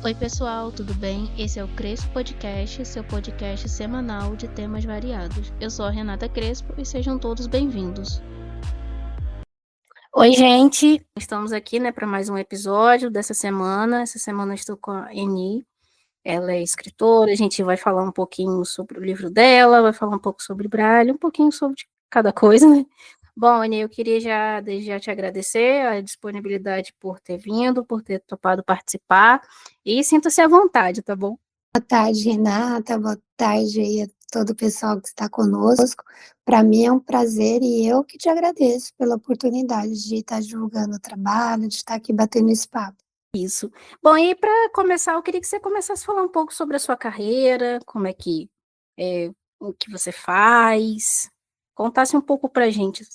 Oi pessoal, tudo bem? Esse é o Crespo Podcast, seu podcast semanal de temas variados. Eu sou a Renata Crespo e sejam todos bem-vindos. Oi gente, estamos aqui para mais um episódio dessa semana. Essa semana eu estou com a Eni, ela é escritora, a gente vai falar um pouquinho sobre o livro dela, vai falar um pouco sobre Braille, um pouquinho sobre cada coisa, né? Bom, Eni, eu queria desde já te agradecer a disponibilidade por ter vindo, por ter topado participar, e sinta-se à vontade, tá bom? Boa tarde, Renata. Boa tarde aí a todo o pessoal que está conosco. Para mim é um prazer e eu que te agradeço pela oportunidade de estar divulgando o trabalho, de estar aqui batendo esse papo. Isso. Bom, e para começar, eu queria que você começasse a falar um pouco sobre a sua carreira, como é que o que você faz, contasse um pouco para a gente.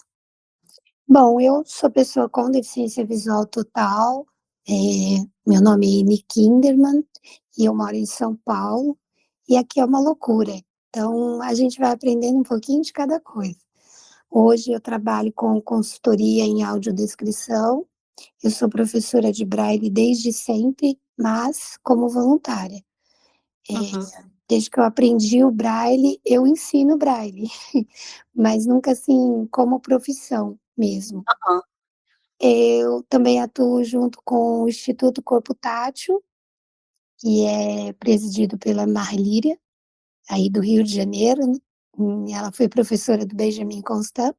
Bom, eu sou pessoa com deficiência visual total. Meu nome é Ine Kinderman e eu moro em São Paulo. E aqui é uma loucura. Então, a gente vai aprendendo um pouquinho de cada coisa. Hoje eu trabalho com consultoria em audiodescrição. Eu sou professora de Braille desde sempre, mas como voluntária. Uhum. Desde que eu aprendi o Braille, eu ensino Braille, mas nunca assim como profissão mesmo. Uhum. Eu também atuo junto com o Instituto Corpo Tátil, que é presidido pela Marlíria, aí do Rio de Janeiro, né? Ela foi professora do Benjamin Constant,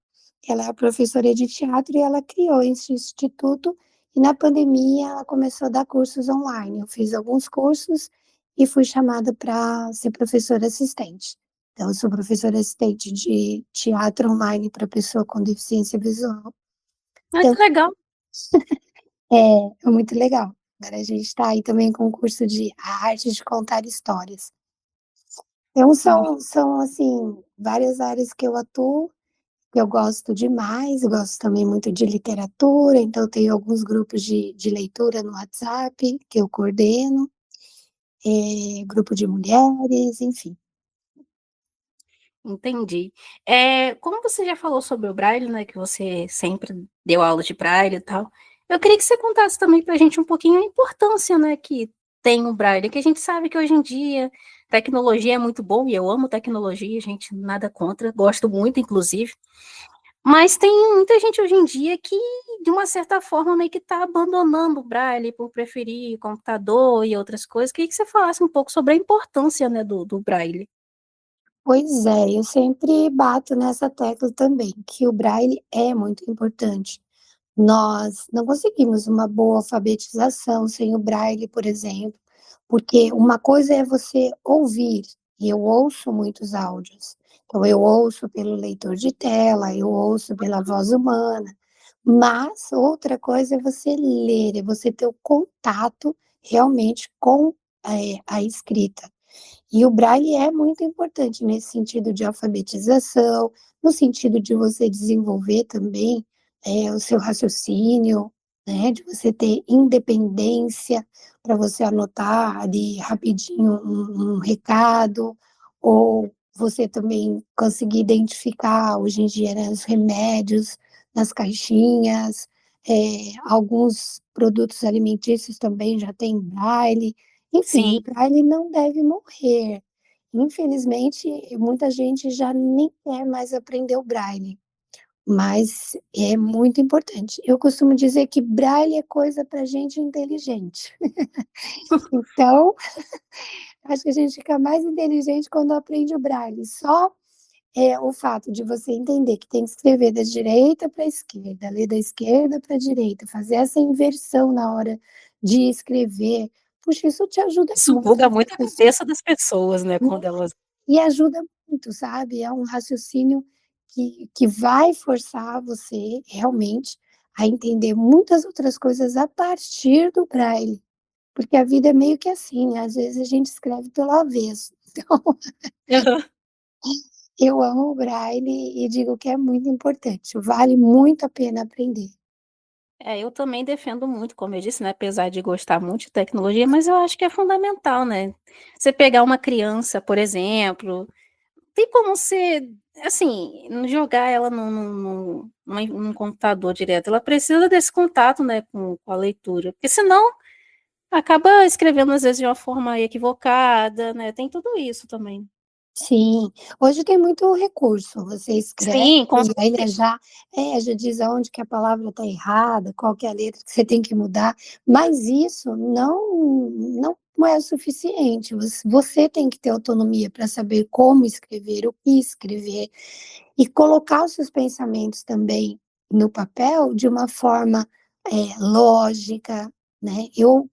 ela é professora de teatro e ela criou esse instituto, e na pandemia ela começou a dar cursos online. Eu fiz alguns cursos e fui chamada para ser professora assistente. Então, eu sou professora assistente de teatro online para pessoa com deficiência visual. Ah, Então, que legal. é muito legal. Agora a gente está aí também com o curso de arte de contar histórias. Então, Uhum. são assim, várias áreas que eu atuo, que eu gosto demais, eu gosto também muito de literatura, então eu tenho alguns grupos de leitura no WhatsApp, que eu coordeno, grupo de mulheres, enfim. Entendi. Como você já falou sobre o Braille, né, que você sempre deu aula de Braille e tal, eu queria que você contasse também para a gente um pouquinho a importância, né, que tem o Braille, que a gente sabe que hoje em dia tecnologia é muito bom, e eu amo tecnologia, gente, nada contra, gosto muito, inclusive, mas tem muita gente hoje em dia que, de uma certa forma, meio que está abandonando o Braille por preferir computador e outras coisas. Queria que você falasse um pouco sobre a importância, né, do Braille. Pois é, eu sempre bato nessa tecla também, que o Braille é muito importante. Nós não conseguimos uma boa alfabetização sem o Braille, por exemplo, porque uma coisa é você ouvir, e eu ouço muitos áudios. Então, eu ouço pelo leitor de tela, eu ouço pela voz humana, mas outra coisa é você ler, é você ter o contato realmente com a escrita. E o Braille é muito importante nesse sentido de alfabetização, no sentido de você desenvolver também o seu raciocínio, né, de você ter independência para você anotar ali rapidinho um recado, ou você também conseguir identificar hoje em dia, né, os remédios nas caixinhas, alguns produtos alimentícios também já tem Braille. Enfim, o Sim. Braille não deve morrer. Infelizmente, muita gente já nem quer mais aprender o Braille, mas é muito importante. Eu costumo dizer que Braille é coisa para gente inteligente. Então, acho que a gente fica mais inteligente quando aprende o Braille. Só o fato de você entender que tem que escrever da direita para a esquerda, ler da esquerda para a direita, fazer essa inversão na hora de escrever, puxa, isso te ajuda Isso muito. buga muito a cabeça das pessoas, né, quando elas E ajuda muito, sabe? É um raciocínio que vai forçar você realmente a entender muitas outras coisas a partir do Braille, porque a vida é meio que assim, né? Às vezes a gente escreve pelo avesso. Então, Aham. eu amo o Braille e digo que é muito importante, vale muito a pena aprender. Eu também defendo muito, como eu disse, né, apesar de gostar muito de tecnologia, mas eu acho que é fundamental, né. Você pegar uma criança, por exemplo, tem como você, assim, não jogar ela num computador direto, ela precisa desse contato, né, com a leitura, porque senão acaba escrevendo às vezes de uma forma equivocada, né? Tem tudo isso também. Sim, hoje tem muito recurso, você escreve Sim, com e aí ele certeza. já diz aonde que a palavra está errada, qual que é a letra que você tem que mudar, mas isso não é o suficiente, você tem que ter autonomia para saber como escrever, o que escrever, e colocar os seus pensamentos também no papel de uma forma, lógica, né. Eu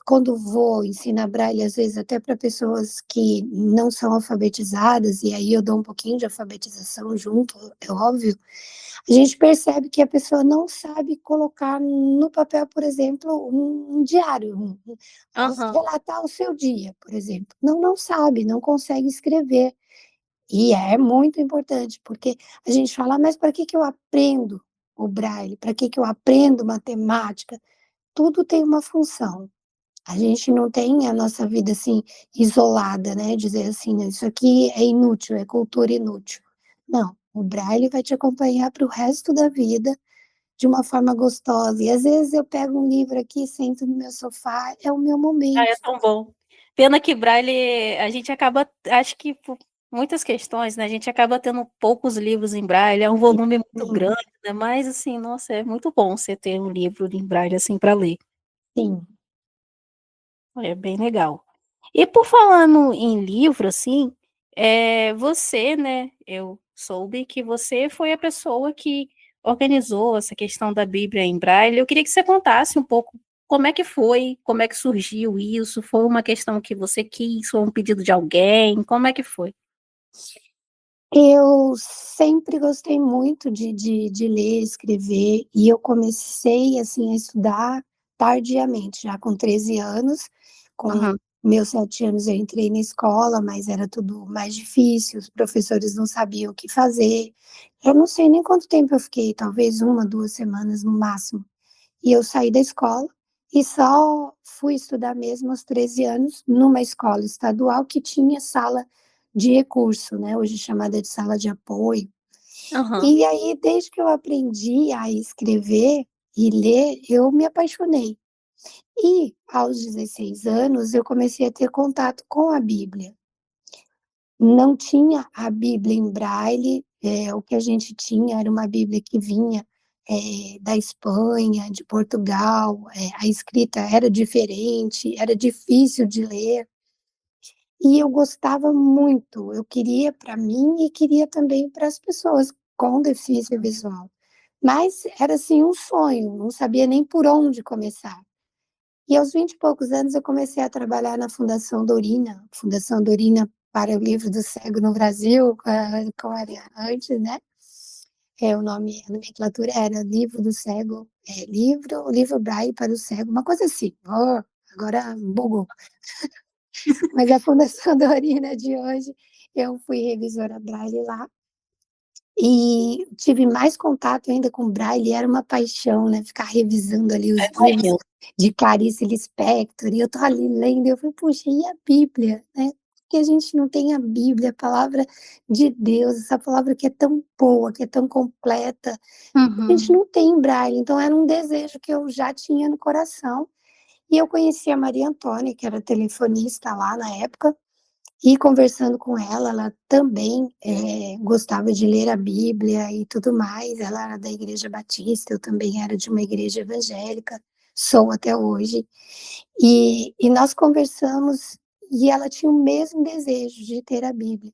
quando vou ensinar Braille, às vezes até para pessoas que não são alfabetizadas, e aí eu dou um pouquinho de alfabetização junto, é óbvio, a gente percebe que a pessoa não sabe colocar no papel, por exemplo, um diário, Aham. relatar o seu dia, por exemplo. Não sabe, não consegue escrever. E é muito importante, porque a gente fala: "Ah, mas para que que eu aprendo o Braille? Para que que eu aprendo matemática?". Tudo tem uma função. A gente não tem a nossa vida, assim, isolada, né, dizer assim: "Não, isso aqui é inútil, é cultura inútil". Não, o Braille vai te acompanhar para o resto da vida de uma forma gostosa. E às vezes eu pego um livro aqui, sento no meu sofá, é o meu Ah, é momento. tão bom. Pena que Braille, a gente acaba, acho que por muitas questões, né? A gente acaba tendo poucos livros em Braille, é um volume muito Sim, grande, né? Mas assim, nossa, é muito bom você ter um livro em Braille assim para ler. sim. É bem legal. E por falando em livro, assim, você, né? Eu soube que você foi a pessoa que organizou essa questão da Bíblia em Braille. Eu queria que você contasse um pouco como é que foi, como é que surgiu isso. Foi uma questão que você quis, foi um pedido de alguém? Como é que foi? Eu sempre gostei muito de ler, escrever, e eu comecei, assim, a estudar tardiamente, já com 13 anos. Com Aham, meus 7 anos eu entrei na escola, mas era tudo mais difícil, os professores não sabiam o que fazer. Eu não sei nem quanto tempo eu fiquei, talvez 1, 2 semanas no máximo. E eu saí da escola e só fui estudar mesmo aos 13 anos numa escola estadual que tinha sala de recurso, né, hoje chamada de sala de apoio. aham. E aí, desde que eu aprendi a escrever e ler, eu me apaixonei. E aos 16 anos eu comecei a ter contato com a Bíblia. Não tinha a Bíblia em Braille, o que a gente tinha era uma Bíblia que vinha, da Espanha, de Portugal, a escrita era diferente, era difícil de ler, e eu gostava muito, eu queria para mim e queria também para as pessoas com deficiência visual. Mas era, assim, um sonho, não sabia nem por onde começar. E aos 20 e poucos anos eu comecei a trabalhar na Fundação Dorina para o Livro do Cego no Brasil, como era antes, né. O nome, a nomenclatura era Livro do Cego, livro Braille para o Cego, uma coisa assim. Agora bugou. Mas a Fundação Dorina de hoje, eu fui revisora Braille lá, e tive mais contato ainda com Braille, era uma paixão, né, ficar revisando ali os livros Imagino. de Clarice Lispector, e eu tô ali lendo, e eu falei: "Puxa, e a Bíblia?", né, porque a gente não tem a Bíblia, a palavra de Deus, essa palavra que é tão boa, que é tão completa, a gente Uhum, não tem em Braille, então era um desejo que eu já tinha no coração. E eu conheci a Maria Antônia, que era telefonista lá na época, e conversando com ela, ela também, gostava de ler a Bíblia e tudo mais, ela era da igreja batista, eu também era de uma igreja evangélica, sou até hoje, e nós conversamos, e ela tinha o mesmo desejo de ter a Bíblia.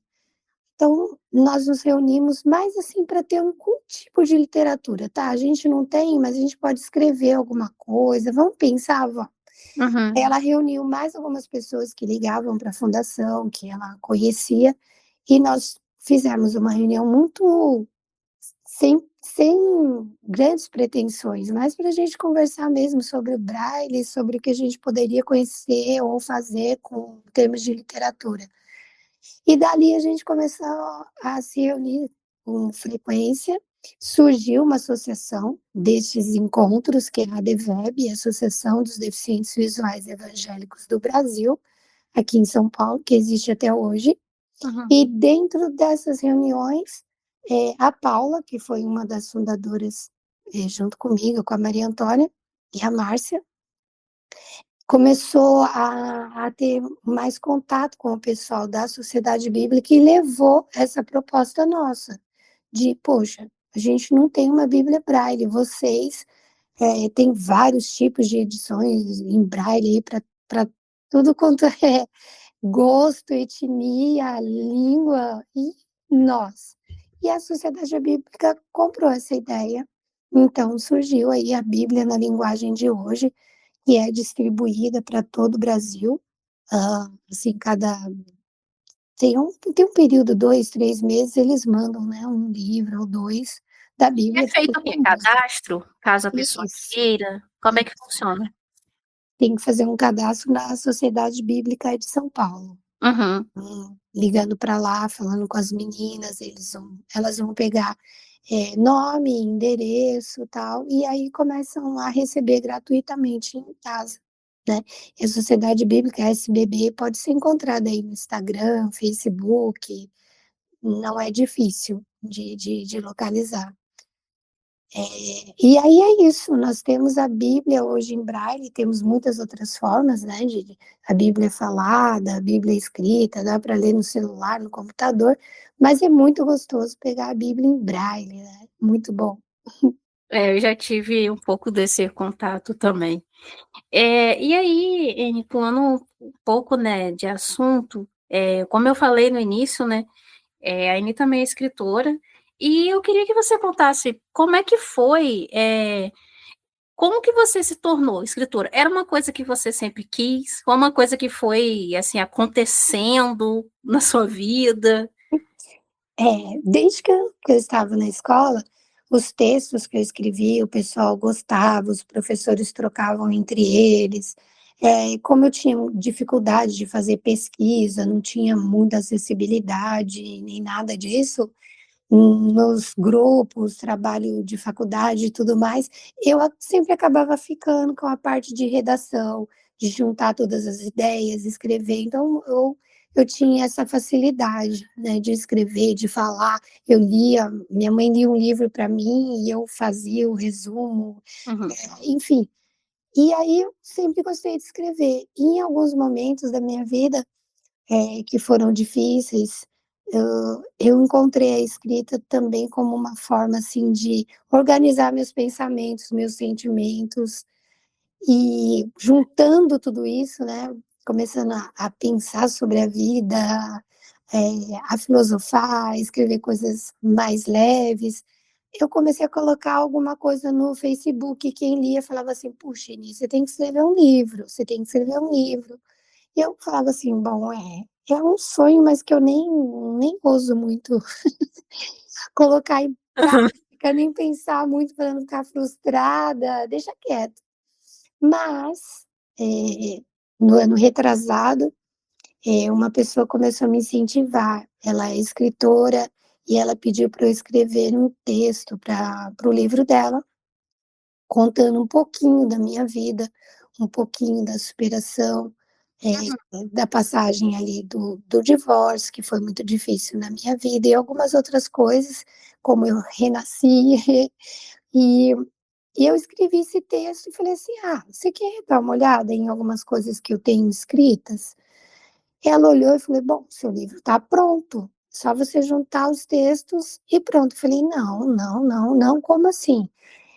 Então, nós nos reunimos mais, assim, para ter algum tipo de literatura, tá, a gente não tem, mas a gente pode escrever alguma coisa, vamos pensar, vamos. uhum. Ela reuniu mais algumas pessoas que ligavam para a fundação, que ela conhecia, e nós fizemos uma reunião muito sem grandes pretensões, mas para a gente conversar mesmo sobre o Braille, sobre o que a gente poderia conhecer ou fazer com termos de literatura. E dali a gente começou a se reunir com frequência, surgiu uma associação destes encontros, que é a ADVEB, Associação dos Deficientes Visuais Evangélicos do Brasil, aqui em São Paulo, que existe até hoje. Uhum. E dentro dessas reuniões, a Paula, que foi uma das fundadoras, junto comigo, com a Maria Antônia e a Márcia, começou a ter mais contato com o pessoal da Sociedade Bíblica e levou essa proposta nossa de, poxa, a gente não tem uma Bíblia Braille, vocês têm vários tipos de edições em Braille aí para tudo quanto é gosto, etnia, língua e nós. E a Sociedade Bíblica comprou essa ideia, então surgiu aí a Bíblia na linguagem de hoje, que é distribuída para todo o Brasil. Assim, tem um período, 2, 3 meses, eles mandam, né, um livro ou 2 da E é Bíblia para feito todo o quê? mundo. Cadastro? Caso a pessoa Isso, queira? Como é que isso. funciona? Tem que fazer um cadastro na Sociedade Bíblica de São Paulo. Uhum. Ligando para lá, falando com as meninas, elas vão pegar nome, endereço, tal, e aí começam a receber gratuitamente em casa, né? E a Sociedade Bíblica SBB pode ser encontrada aí no Instagram, Facebook, não é difícil de localizar. E aí é isso, nós temos a Bíblia hoje em Braille, temos muitas outras formas, né, a Bíblia falada, a Bíblia escrita, dá para ler no celular, no computador, mas é muito gostoso pegar a Bíblia em Braille, né, muito bom. Eu já tive um pouco desse contato também. E aí, Eni, pulando um pouco, né, de assunto, como eu falei no início, né, a Eni também é escritora, e eu queria que você contasse como é que foi, como que você se tornou escritora? Era uma coisa que você sempre quis? Ou uma coisa que foi, assim, acontecendo na sua vida? Desde que eu estava na escola, os textos que eu escrevia, o pessoal gostava, os professores trocavam entre eles. Como eu tinha dificuldade de fazer pesquisa, não tinha muita acessibilidade nem nada disso, nos grupos, trabalho de faculdade e tudo mais, eu sempre acabava ficando com a parte de redação, de juntar todas as ideias, escrever. Então, eu tinha essa facilidade, né, de escrever, de falar. Eu lia, minha mãe lia um livro para mim e eu fazia o resumo, Uhum, enfim. E aí eu sempre gostei de escrever. E em alguns momentos da minha vida que foram difíceis, eu encontrei a escrita também como uma forma, assim, de organizar meus pensamentos, meus sentimentos, e juntando tudo isso, né, começando a pensar sobre a vida, a filosofar, escrever coisas mais leves, eu comecei a colocar alguma coisa no Facebook, quem lia falava assim: "Puxa, Inês, você tem que escrever um livro, você tem que escrever um livro". E eu falava assim: "Bom, é um sonho, mas que eu nem ouso muito colocar em prática, nem pensar muito para não ficar frustrada, deixa quieto". Mas, no ano retrasado, uma pessoa começou a me incentivar, ela é escritora e ela pediu para eu escrever um texto para o livro dela, contando um pouquinho da minha vida, um pouquinho da superação, uhum. da passagem ali do divórcio, que foi muito difícil na minha vida, e algumas outras coisas, como eu renasci, e eu escrevi esse texto e falei assim: "Ah, você quer dar uma olhada em algumas coisas que eu tenho escritas?". Ela olhou e falou: "Bom, seu livro está pronto, só você juntar os textos e pronto". Eu falei: "Não, não, não, não, como assim?".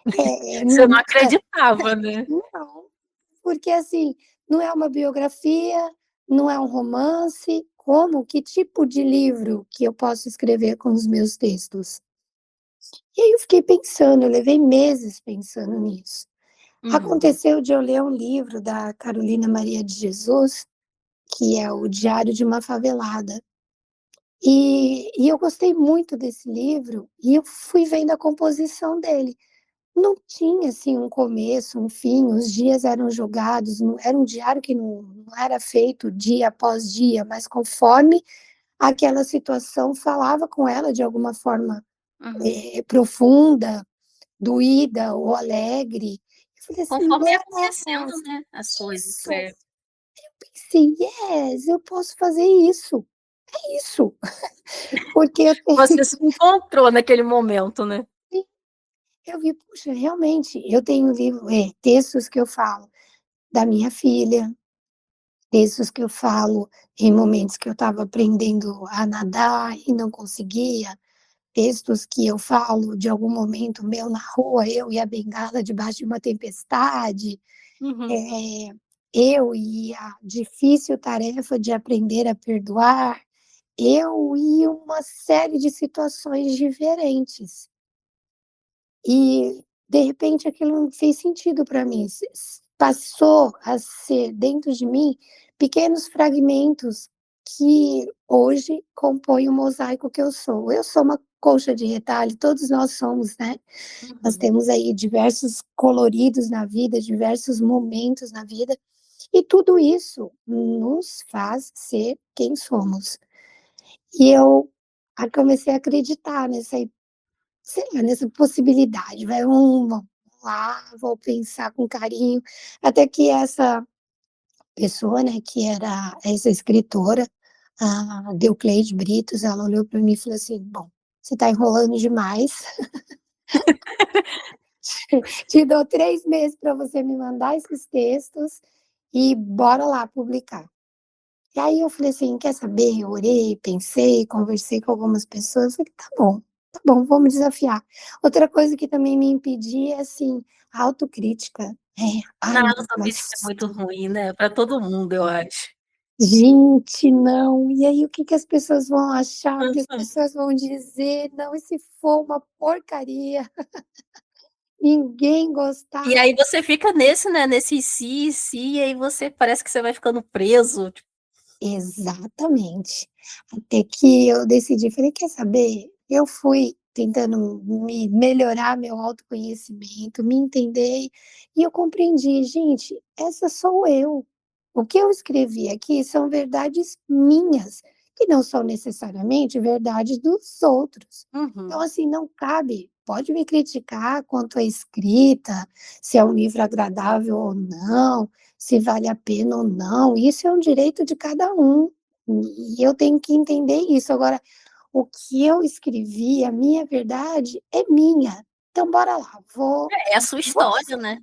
Você não Não acreditava, né? não, porque assim, não é uma biografia, não é um romance, como? Que tipo de livro que eu posso escrever com os meus textos? E aí eu fiquei pensando, eu levei meses pensando nisso. Uhum. Aconteceu de eu ler um livro da Carolina Maria de Jesus, que é o Diário de uma Favelada, e eu gostei muito desse livro, e eu fui vendo a composição dele. Não tinha, assim, um começo, um fim, os dias eram jogados, não era um diário que não era feito dia após dia, mas conforme aquela situação falava com ela de alguma forma, Uhum. profunda, doída ou alegre. Eu falei assim: Conforme ia acontecendo, "Yes, né, as coisas. isso". Pensei: "Yes, eu posso fazer isso, é isso". Porque eu Você se encontrou naquele momento, né? eu vi: "Puxa, realmente, eu tenho livro textos que eu falo". da minha filha, textos que eu falo em momentos que eu estava aprendendo a nadar e não conseguia, textos que eu falo de algum momento meu na rua, eu e a bengala debaixo de uma tempestade, Uhum, eh, eu e a difícil tarefa de aprender a perdoar, eu e uma série de situações diferentes. E, de repente, aquilo não fez sentido para mim, passou a ser dentro de mim pequenos fragmentos que hoje compõem o mosaico que eu sou. Eu sou uma colcha de retalho, todos nós somos, né. Nós uhum. temos aí diversos coloridos na vida, diversos momentos na vida, e tudo isso nos faz ser quem somos. E eu comecei a acreditar nessa, sei lá, nessa possibilidade, vamos lá, vou pensar com carinho, até que essa pessoa, né, que era essa escritora, a Deucleide Britos, ela olhou para mim e falou assim: "Bom, você está enrolando demais, te dou 3 meses para você me mandar esses textos e bora lá publicar". E aí eu falei assim: "Quer saber?", eu orei, pensei, conversei com algumas pessoas, falei: tá bom, vou me desafiar". Outra coisa que também me impedia é, assim, a autocrítica. Na Ai, autocrítica é mas muito ruim, né, pra todo mundo, eu acho. gente, não, e aí o que que as pessoas vão achar, o que as Aham. pessoas vão dizer? Não, e se for uma porcaria, ninguém E gostar? aí você fica nesse, né, nesse si, e aí você parece que você vai ficando preso, tipo. Exatamente. Até que eu decidi, falei: "Quer saber?". Eu fui tentando me melhorar meu autoconhecimento, me entender, e eu compreendi: "Gente, essa sou eu. O que eu escrevi aqui são verdades minhas, que não são necessariamente verdades dos outros". Então, Uhum. assim, não cabe, pode me criticar quanto à escrita, se é um livro agradável ou não, se vale a pena ou não, isso é um direito de cada um, e eu tenho que entender isso. Agora, o que eu escrevi, a minha verdade é minha, então bora lá, É a sua vou história, né,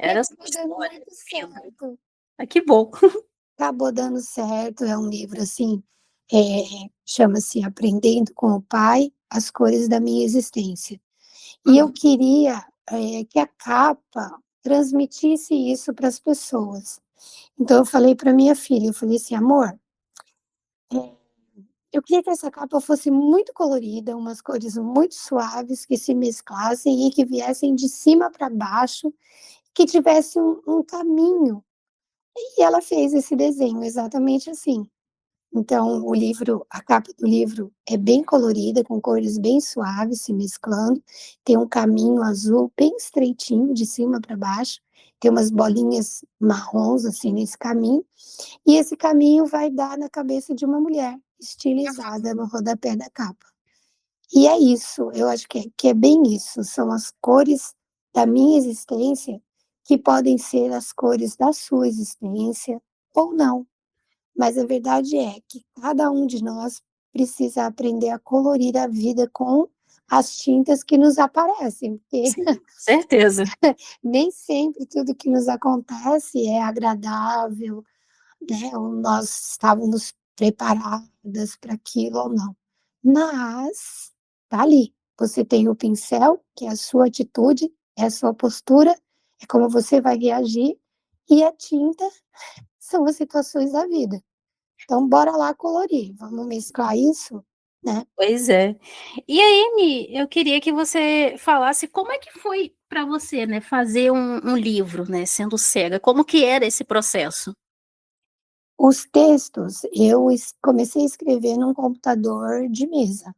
e era a sua acabou dando história muito vivendo. certo. Ah, que bom. Acabou dando certo, é um livro, assim, chama-se Aprendendo com o Pai, As Cores da Minha Existência. E eu Uhum. queria, que a capa transmitisse isso para as pessoas. Então eu falei para minha filha, eu falei assim: "Amor, eh, eu queria que essa capa fosse muito colorida, umas cores muito suaves que se mesclassem e que viessem de cima para baixo, que tivesse um caminho". E ela fez esse desenho exatamente assim. Então o livro, a capa do livro é bem colorida, com cores bem suaves se mesclando, tem um caminho azul bem estreitinho de cima para baixo, tem umas bolinhas marrons, assim, nesse caminho, e esse caminho vai dar na cabeça de uma mulher, estilizada no rodapé da capa. E é isso, eu acho que é bem isso, são as cores da minha existência, que podem ser as cores da sua existência ou não. Mas a verdade é que cada um de nós precisa aprender a colorir a vida com as tintas que nos aparecem, porque Sim, com certeza. nem sempre tudo que nos acontece é agradável, né, ou nós estávamos preparadas para aquilo ou não. Mas tá ali, você tem o pincel, que é a sua atitude, é a sua postura, é como você vai reagir, e a tinta são as situações da vida. Então bora lá colorir, vamos mesclar isso, né. Pois é. E aí, eu queria que você falasse como é que foi para você, né, fazer um livro, né, sendo cega, como que era esse processo? Os textos eu comecei a escrever num computador de mesa,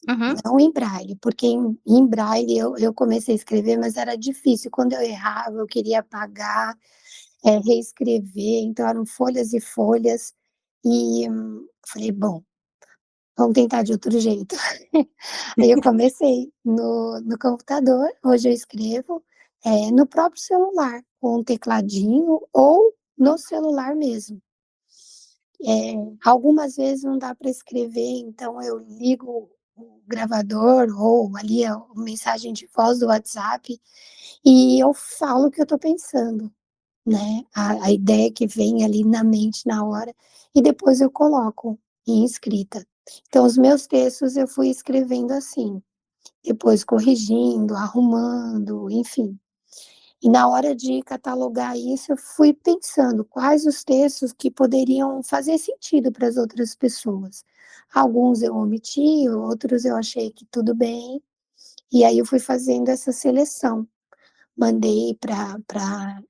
Uhum. não em braille, porque em braille eu comecei a escrever, mas era difícil, quando eu errava eu queria apagar, reescrever, então eram folhas e folhas, e falei: "Bom, vamos tentar de outro jeito". Aí eu comecei no computador, hoje eu escrevo, no próprio celular, com um tecladinho ou no celular mesmo. Algumas vezes não dá para escrever, então eu ligo o gravador ou ali a mensagem de voz do WhatsApp, e eu falo o que eu estou pensando. né, a ideia que vem ali na mente na hora, e depois eu coloco em escrita. Então os meus textos eu fui escrevendo assim, depois corrigindo, arrumando, enfim. E na hora de catalogar isso, eu fui pensando quais os textos que poderiam fazer sentido para as outras pessoas. Alguns eu omiti, outros eu achei que tudo bem, e aí eu fui fazendo essa seleção. Mandei para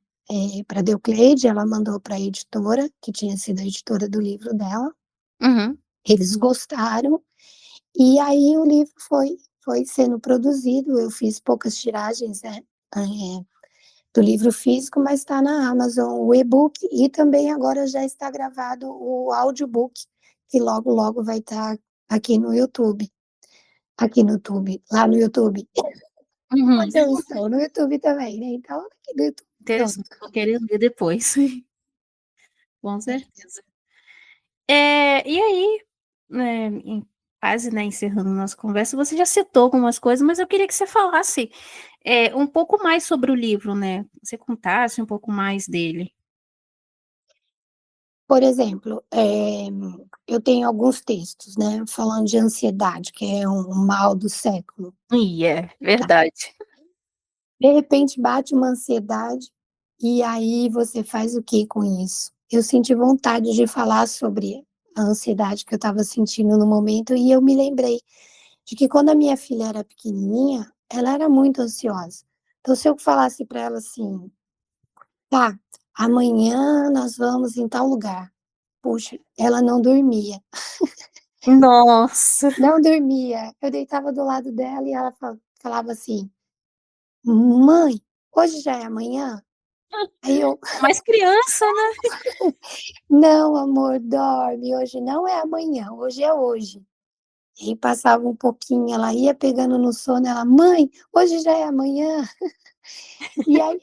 Deucleide, ela mandou para a editora, que tinha sido a editora do livro dela. Uhum. Eles gostaram, e aí o livro foi sendo produzido. Eu fiz poucas tiragens, né, do livro físico, mas está na Amazon o e-book, e também agora já está gravado o audiobook, que logo, logo vai estar aqui no YouTube. Aqui no YouTube, lá no YouTube. Uhum. Onde eu estou? No YouTube também, né? Então, aqui no YouTube, Interessante, pronto. vou querer ler depois. Com É. certeza. E aí, né, quase, né, encerrando nossa conversa, você já citou algumas coisas, mas eu queria que você falasse um pouco mais sobre o livro, né? Você contasse um pouco mais dele. Por exemplo, eu tenho alguns textos, né, falando de ansiedade, que é um mal do século. É verdade. De repente bate uma ansiedade, e aí você faz o que com isso? Eu senti vontade de falar sobre a ansiedade que eu estava sentindo no momento, e eu me lembrei de que quando a minha filha era pequenininha, ela era muito ansiosa. Então, se eu falasse para ela assim: "Tá, amanhã nós vamos em tal lugar", puxa, ela não dormia. Nossa, Não dormia. Eu deitava do lado dela e ela falava assim: "Mãe, hoje já é amanhã?" Aí eu: mais criança, né? "Não, amor, dorme, hoje não é amanhã, hoje é hoje". E aí passava um pouquinho, ela ia pegando no sono, ela: "Mãe, hoje já é amanhã?" E aí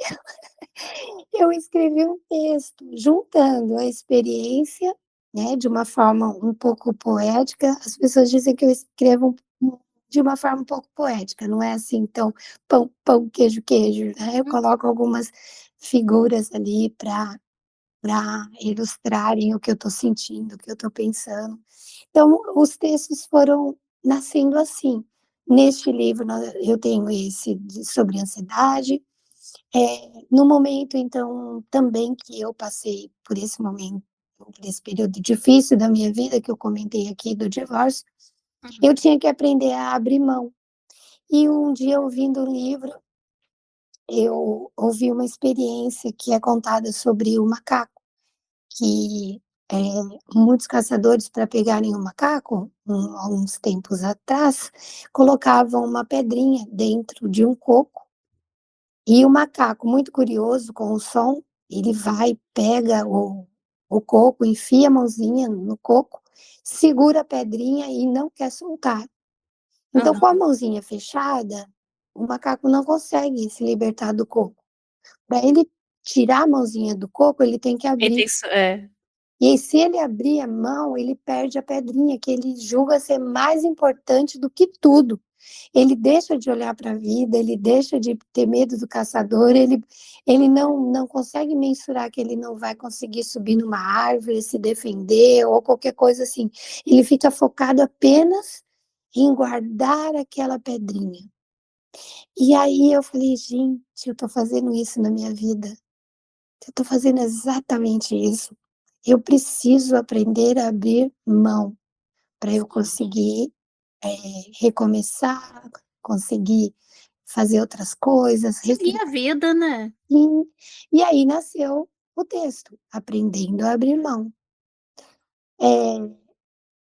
eu escrevi um texto juntando a experiência, né, de uma forma um pouco poética. As pessoas dizem que eu escrevo de uma forma um pouco poética, não é assim tão pão, pão, queijo, queijo, né, eu coloco algumas figuras ali para ilustrarem o que eu estou sentindo, o que eu estou pensando. Então, os textos foram nascendo assim. Neste livro, eu tenho esse sobre ansiedade. No momento, então, também que eu passei por esse momento, por esse período difícil da minha vida, que eu comentei aqui do divórcio, Uhum. eu tinha que aprender a abrir mão. E um dia, ouvindo o livro, eu ouvi uma experiência que é contada sobre o macaco, que muitos caçadores, para pegarem o macaco, há uns tempos atrás, colocavam uma pedrinha dentro de um coco, e o macaco, muito curioso com o som, ele vai, pega o coco, enfia a mãozinha no coco, segura a pedrinha e não quer soltar. Então, com a Aham. mãozinha fechada, o macaco não consegue se libertar do coco. Para ele tirar a mãozinha do coco, ele tem que Ele tem abrir. isso, E aí, se ele abrir a mão, ele perde a pedrinha, que ele julga ser mais importante do que tudo. Ele deixa de olhar para a vida, ele deixa de ter medo do caçador, ele não consegue mensurar que ele não vai conseguir subir numa árvore, se defender ou qualquer coisa assim. Ele fica focado apenas em guardar aquela pedrinha. E aí eu falei: "Gente, eu estou fazendo isso na minha vida. Eu estou fazendo exatamente isso. Eu preciso aprender a abrir mão para eu sim. conseguir, recomeçar, conseguir fazer outras coisas, Seguir recriar". a vida, né? E aí nasceu o texto, Aprendendo a Abrir Mão.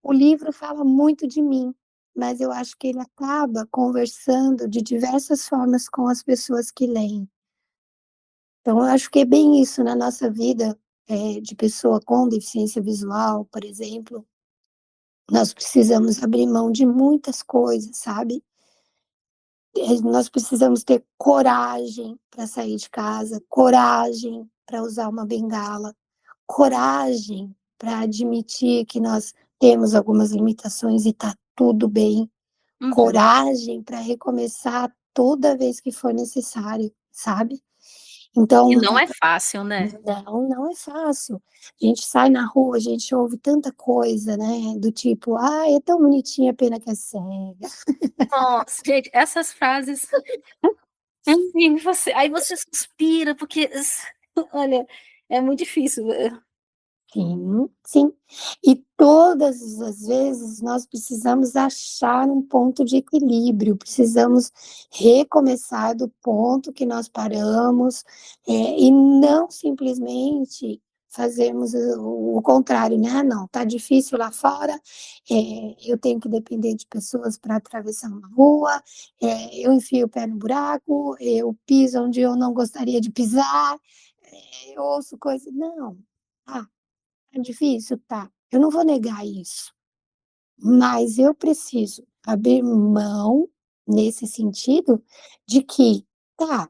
O livro fala muito de mim, mas eu acho que ele acaba conversando de diversas formas com as pessoas que leem. Então eu acho que é bem isso na nossa vida, de pessoa com deficiência visual, por exemplo, nós precisamos abrir mão de muitas coisas, sabe. Nós precisamos ter coragem para sair de casa, coragem para usar uma bengala, coragem para admitir que nós temos algumas limitações e está tudo bem, Uhum. coragem para recomeçar toda vez que for necessário, sabe. Então E não é fácil, né? não é fácil. A gente sai na rua, a gente ouve tanta coisa, né, do tipo: "Ai, é tão bonitinha, pena que é cega". Nossa, gente, essas frases, enfim, aí você suspira, porque olha, é muito difícil. Sim, sim. E todas as vezes nós precisamos achar um ponto de equilíbrio, precisamos recomeçar do ponto que nós paramos, e não simplesmente fazermos o contrário, né: "Ah, não, tá difícil lá fora, eu tenho que depender de pessoas para atravessar uma rua, eu enfio o pé no buraco, eu piso onde eu não gostaria de pisar, eu ouço coisa", não. Ah, é difícil? Tá. Eu não vou negar isso, mas eu preciso abrir mão, nesse sentido, de que tá,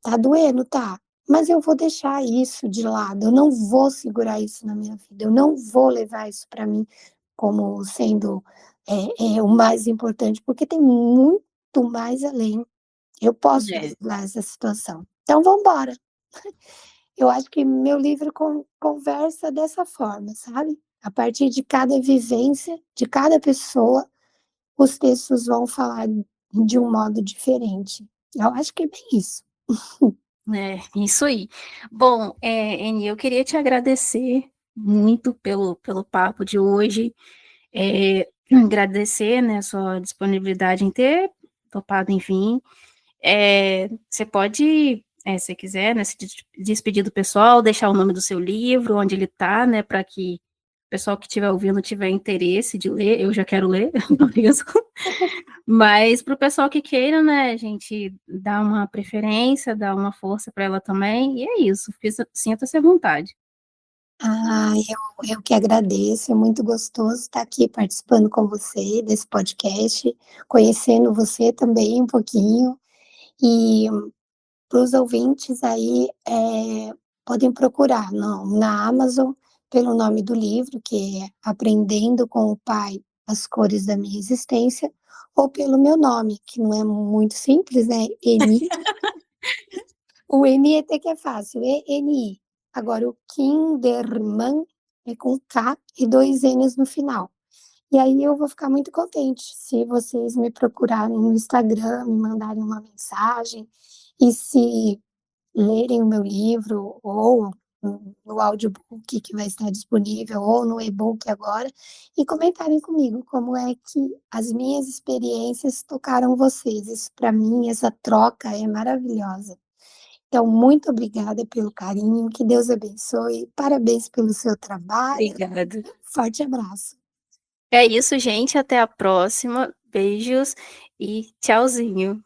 tá doendo, tá, mas eu vou deixar isso de lado, eu não vou segurar isso na minha vida, eu não vou levar isso para mim como sendo, o mais importante, porque tem muito mais além. Eu posso É, driblar essa situação. Então vamos embora. Eu acho que meu livro conversa dessa forma, sabe. A partir de cada vivência, de cada pessoa, os textos vão falar de um modo diferente. Eu acho que é bem isso. isso aí. Bom, Eni, eu queria te agradecer muito pelo papo de hoje, agradecer, né, a sua disponibilidade em ter topado em vir. Você pode, se quiser, né, se despedir do pessoal, deixar o nome do seu livro, onde ele está, né, para que o pessoal que estiver ouvindo tiver interesse de ler, eu já quero ler, não mesmo. Mas para o pessoal que queira, né, a gente dá uma preferência, dá uma força para ela também, e é isso, sinta-se à vontade. Ah, eu que agradeço, é muito gostoso estar aqui participando com você desse podcast, conhecendo você também um pouquinho. E para os ouvintes aí, podem procurar na Amazon pelo nome do livro, que é Aprendendo com o Pai as Cores da Minha Existência, ou pelo meu nome, que não é muito simples, né, Eni. O Eni até que é fácil, E-N-I. Agora o Kinderman é com K e 2 N's no final. E aí eu vou ficar muito contente se vocês me procurarem no Instagram, me mandarem uma mensagem, e se lerem o meu livro ou no audiobook que vai estar disponível ou no e-book agora, e comentarem comigo como é que as minhas experiências tocaram vocês. Isso para mim, essa troca é maravilhosa. Então, muito obrigada pelo carinho, que Deus abençoe, parabéns pelo seu trabalho, Obrigada. forte abraço. É isso, gente, até a próxima, beijos e tchauzinho.